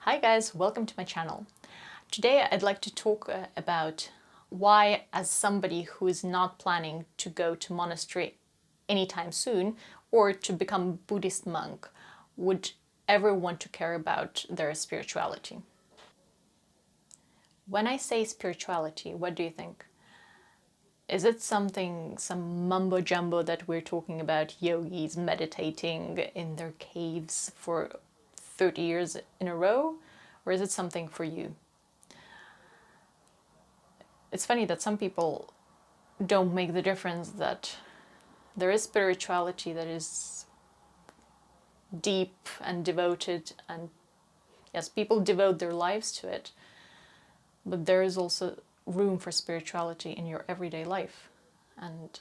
Hi guys, welcome to my channel. Today I'd like to talk about why, as somebody who is not planning to go to monastery anytime soon or to become Buddhist monk, would ever want to care about their spirituality. When I say spirituality, what do you think? Is it something, some mumbo jumbo that we're talking about, yogis meditating in their caves for 30 years in a row? Or is it something for you? It's funny that some people don't make the difference that there is spirituality that is deep and devoted, and yes, people devote their lives to it, but there is also room for spirituality in your everyday life. And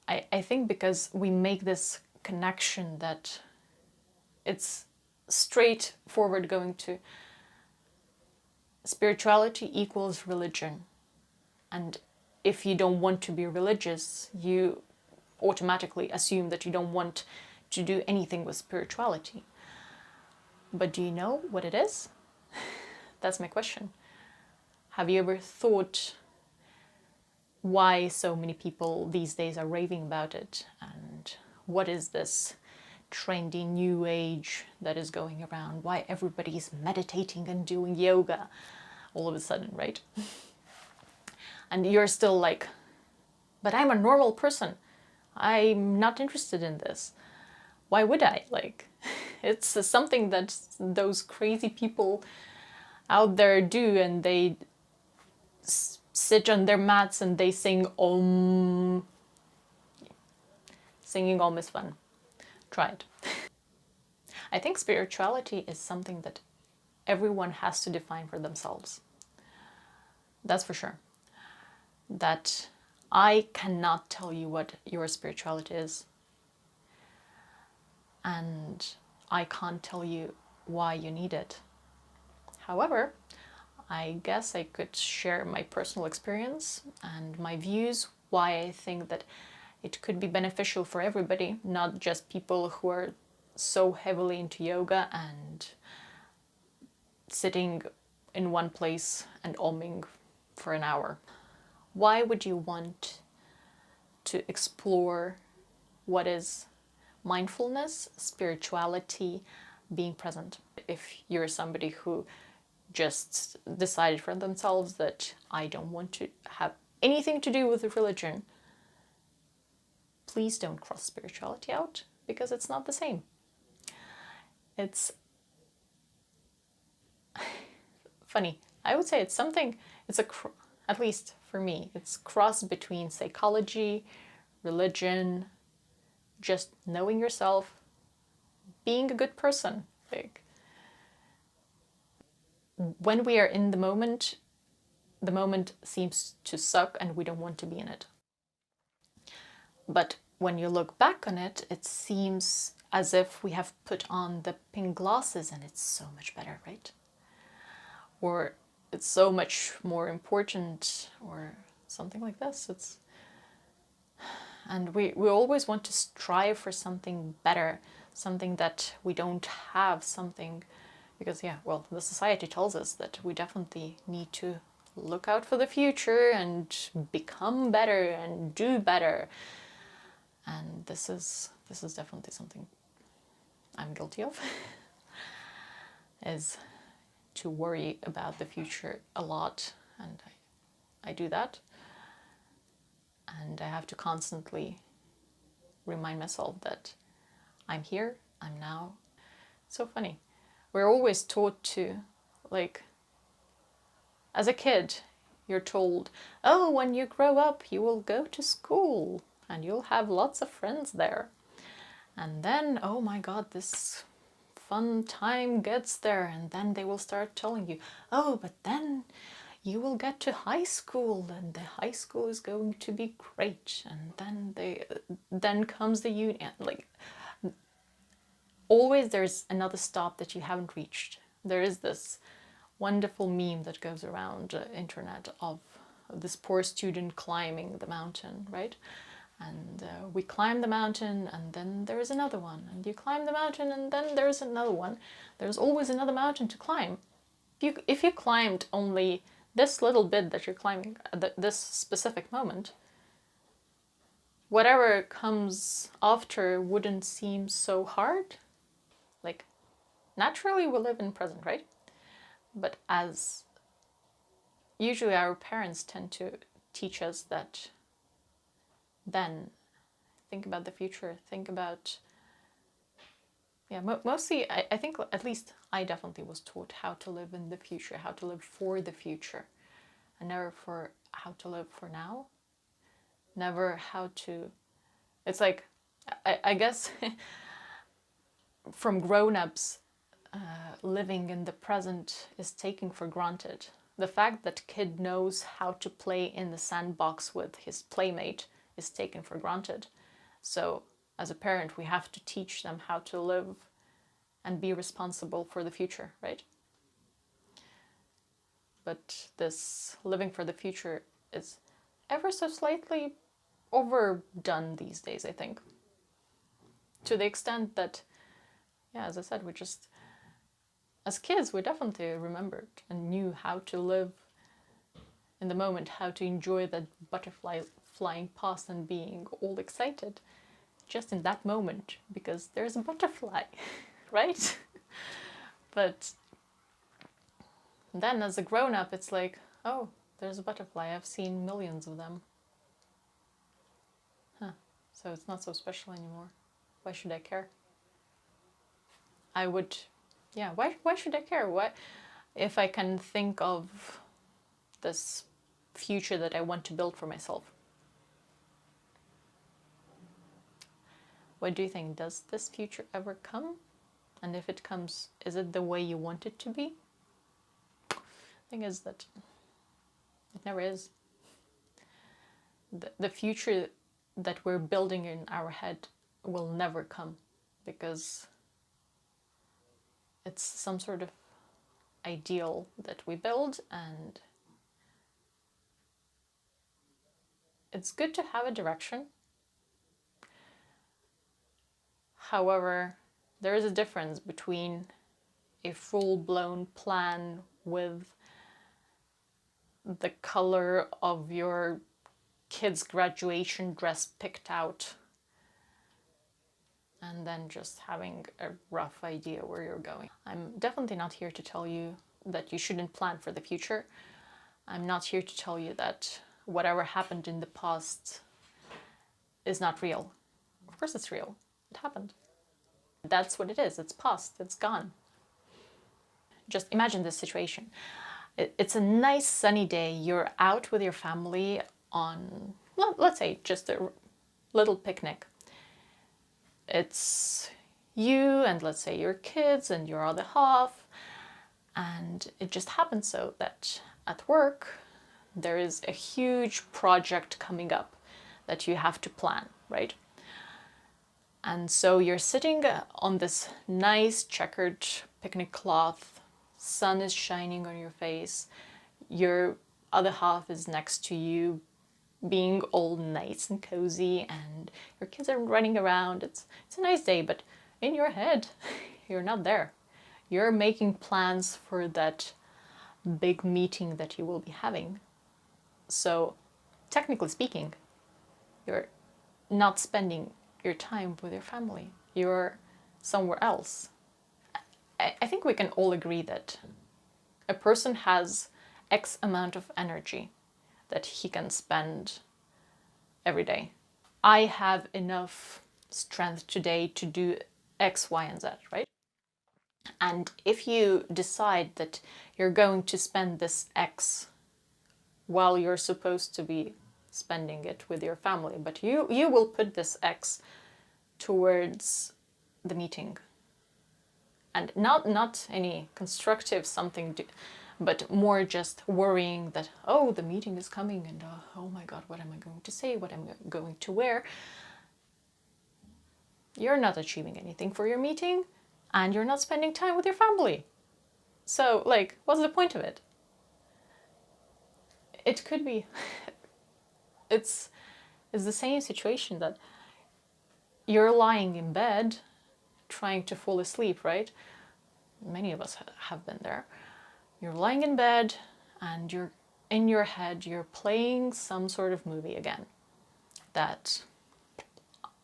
I think because we make this connection that it's straightforward going to spirituality equals religion. And if you don't want to be religious, you automatically assume that you don't want to do anything with spirituality. But do you know what it is? That's my question. Have you ever thought why so many people these days are raving about it? And what is this trendy new age that is going around? Why everybody's meditating and doing yoga all of a sudden, right? And you're still like, but I'm a normal person. I'm not interested in this. Why would I? Like, it's something that those crazy people out there do, and they sit on their mats and they sing Om. Singing Om is fun. Try it. I think spirituality is something that everyone has to define for themselves. That's for sure. That I cannot tell you what your spirituality is. And I can't tell you why you need it. However, I guess I could share my personal experience and my views, why I think that it could be beneficial for everybody, not just people who are so heavily into yoga and sitting in one place and oming for an hour. Why would you want to explore what is mindfulness, spirituality, being present? If you're somebody who just decided for themselves that I don't want to have anything to do with religion, please don't cross spirituality out, because it's not the same. It's funny. I would say it's something, at least for me, it's cross between psychology, religion, just knowing yourself, being a good person. Like, when we are in the moment seems to suck and we don't want to be in it. But when you look back on it, it seems as if we have put on the pink glasses and it's so much better, right? Or it's so much more important, or something like this. And we always want to strive for something better, something that we don't have, something, because yeah, well, the society tells us that we definitely need to look out for the future and become better and do better. And this is definitely something I'm guilty of, is to worry about the future a lot, and I do that. And I have to constantly remind myself that I'm here, I'm now. It's so funny. We're always taught to, like, as a kid, you're told, oh, when you grow up, you will go to school and you'll have lots of friends there. And then, oh my God, this fun time gets there, and then they will start telling you, oh, but then you will get to high school and the high school is going to be great, and then comes the union. Like, always there's another stop that you haven't reached. There is this wonderful meme that goes around the internet of this poor student climbing the mountain, right? And we climb the mountain, and then there is another one. And you climb the mountain, and then there's another one. There's always another mountain to climb. If you climbed only this little bit that you're climbing at this specific moment, whatever comes after wouldn't seem so hard. Like, naturally we live in present, right? But as usually our parents tend to teach us that then think about the future, think about, yeah, mostly I think at least I definitely was taught how to live in the future, how to live for the future, and never for how to live for now. Never how to, it's like, I guess from grown-ups, living in the present is taken for granted. The fact that kid knows how to play in the sandbox with his playmate is taken for granted. So as a parent, we have to teach them how to live and be responsible for the future, right? But this living for the future is ever so slightly overdone these days, I think. To the extent that, yeah, as I said, we just, as kids, we definitely remembered and knew how to live in the moment, how to enjoy that butterfly flying past and being all excited just in that moment because there's a butterfly, right? But then as a grown-up, it's like, oh, there's a butterfly. I've seen millions of them. Huh. So it's not so special anymore. Why should I care? I would, yeah, why should I care? Why, if I can think of this future that I want to build for myself? What do you think? Does this future ever come? And if it comes, is it the way you want it to be? The thing is that it never is. The future that we're building in our head will never come because it's some sort of ideal that we build, and it's good to have a direction. However, there is a difference between a full-blown plan with the color of your kid's graduation dress picked out and then just having a rough idea where you're going. I'm definitely not here to tell you that you shouldn't plan for the future. I'm not here to tell you that whatever happened in the past is not real. Of course it's real. It happened. That's what it is. It's past. It's gone. Just imagine this situation. It's a nice sunny day. You're out with your family on, let's say, just a little picnic. It's you and, let's say, your kids and your other half. And it just happens so that at work, there is a huge project coming up that you have to plan, right? And so you're sitting on this nice checkered picnic cloth, sun is shining on your face, your other half is next to you, being all nice and cozy, and your kids are running around. It's a nice day, but in your head, you're not there. You're making plans for that big meeting that you will be having. So, technically speaking, you're not spending your time with your family. You're somewhere else. I think we can all agree that a person has X amount of energy that he can spend every day. I have enough strength today to do X, Y, and Z, right? And if you decide that you're going to spend this X while you're supposed to be spending it with your family, but you will put this X towards the meeting, and not any constructive something, but more just worrying that, oh, the meeting is coming, and oh my god, what am I going to say, what am I going to wear? You're not achieving anything for your meeting, and you're not spending time with your family. So, like, what's the point of it? It could be, it's It's the same situation that you're lying in bed trying to fall asleep, right? Many of us have been there. You're lying in bed and you're in your head, you're playing some sort of movie again. That,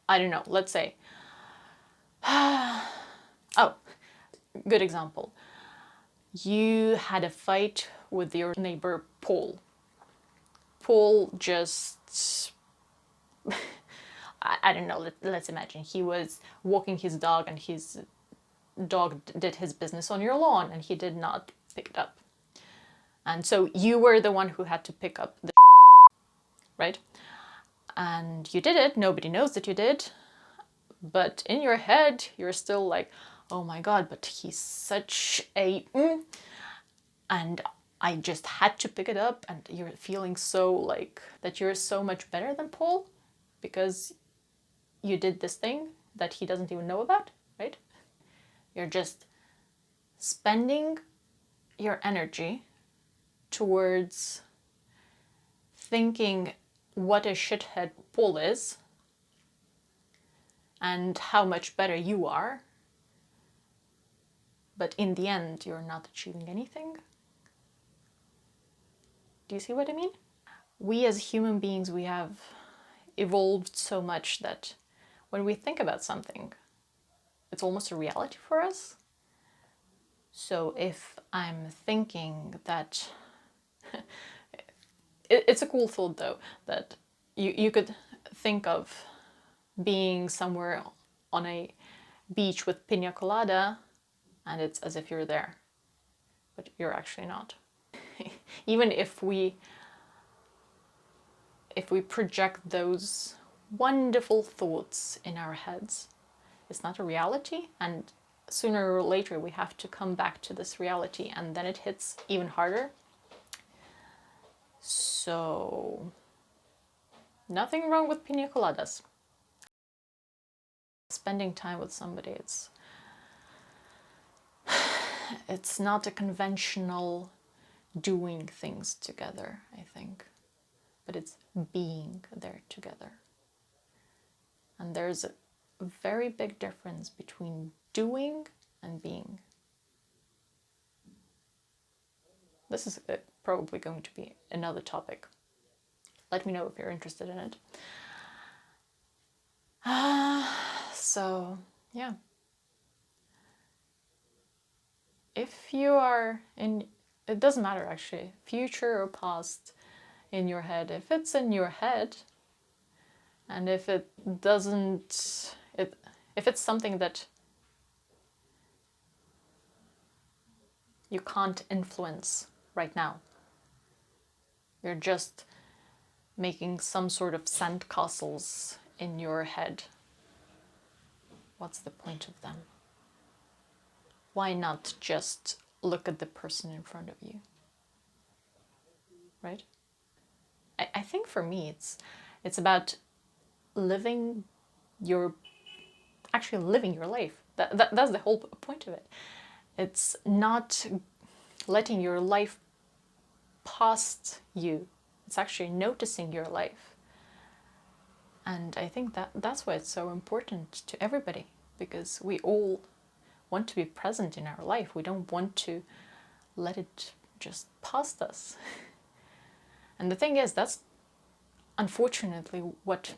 I don't know, let's say, oh, good example. You had a fight with your neighbor Paul. Paul just, I don't know, let's imagine he was walking his dog and his dog did his business on your lawn and he did not pick it up. And so you were the one who had to pick up the right? And you did it, nobody knows that you did, but in your head you're still like, oh my god, but he's such a and I just had to pick it up, and you're feeling so like that you're so much better than Paul because you did this thing that he doesn't even know about, right? You're just spending your energy towards thinking what a shithead Paul is and how much better you are, but in the end you're not achieving anything. Do you see what I mean? We as human beings, we have evolved so much that when we think about something, it's almost a reality for us. So if I'm thinking that it's a cool thought though, that you could think of being somewhere on a beach with pina colada and it's as if you're there, but you're actually not. Even if we project those wonderful thoughts in our heads, it's not a reality, and sooner or later we have to come back to this reality, and then it hits even harder. So nothing wrong with pina coladas. Spending time with somebody, it's not a conventional doing things together, I think, but it's being there together. And there's a very big difference between doing and being. This is probably going to be another topic. Let me know if you're interested in it. So, yeah. If you are in, it doesn't matter actually, future or past in your head, if it's in your head, and if it doesn't, if it's something that you can't influence right now, you're just making some sort of sandcastles in your head, what's the point of them? Why not just look at the person in front of you, right? I think for me it's about living your life. That's the whole point of it. It's not letting your life past you. It's actually noticing your life. And I think that's why it's so important to everybody, because we all want to be present in our life. We don't want to let it just past us. And the thing is, that's unfortunately what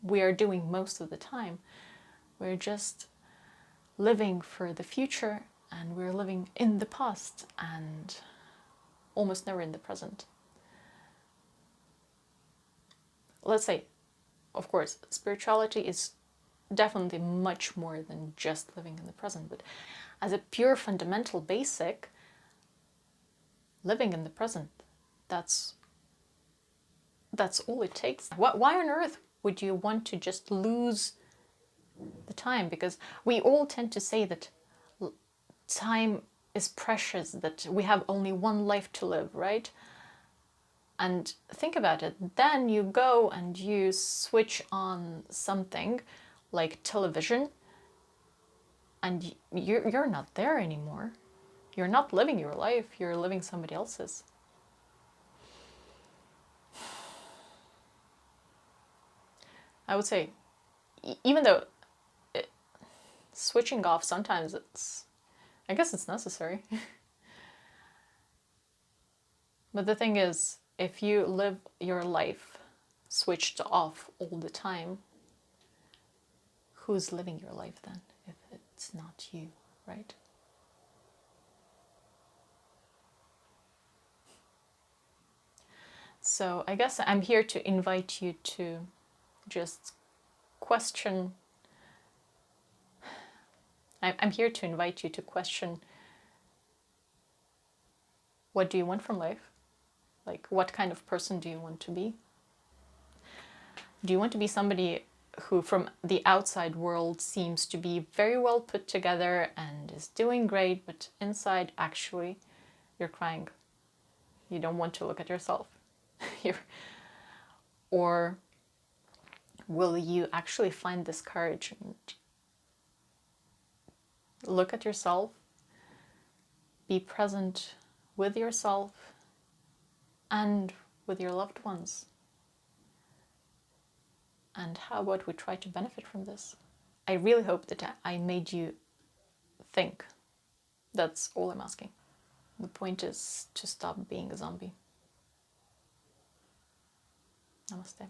we are doing most of the time. We're just living for the future, and we're living in the past and almost never in the present. Let's say, of course, spirituality is definitely much more than just living in the present, but as a pure fundamental basic, living in the present, that's all it takes. Why on earth would you want to just lose the time? Because we all tend to say that time is precious, that we have only one life to live, right? And think about it, then you go and you switch on something like television, and you're not there anymore. You're not living your life, you're living somebody else's. I would say, even though switching off sometimes I guess it's necessary. But the thing is, if you live your life switched off all the time, who's living your life then if it's not you, right? So I guess I'm here to invite you to just question. I'm here to invite you to question, what do you want from life? Like, what kind of person do you want to be? Do you want to be somebody who from the outside world seems to be very well put together and is doing great, but inside actually you're crying? You don't want to look at yourself. Or will you actually find this courage and look at yourself, be present with yourself and with your loved ones? And how about we try to benefit from this? I really hope that I made you think. That's all I'm asking. The point is to stop being a zombie. Namaste.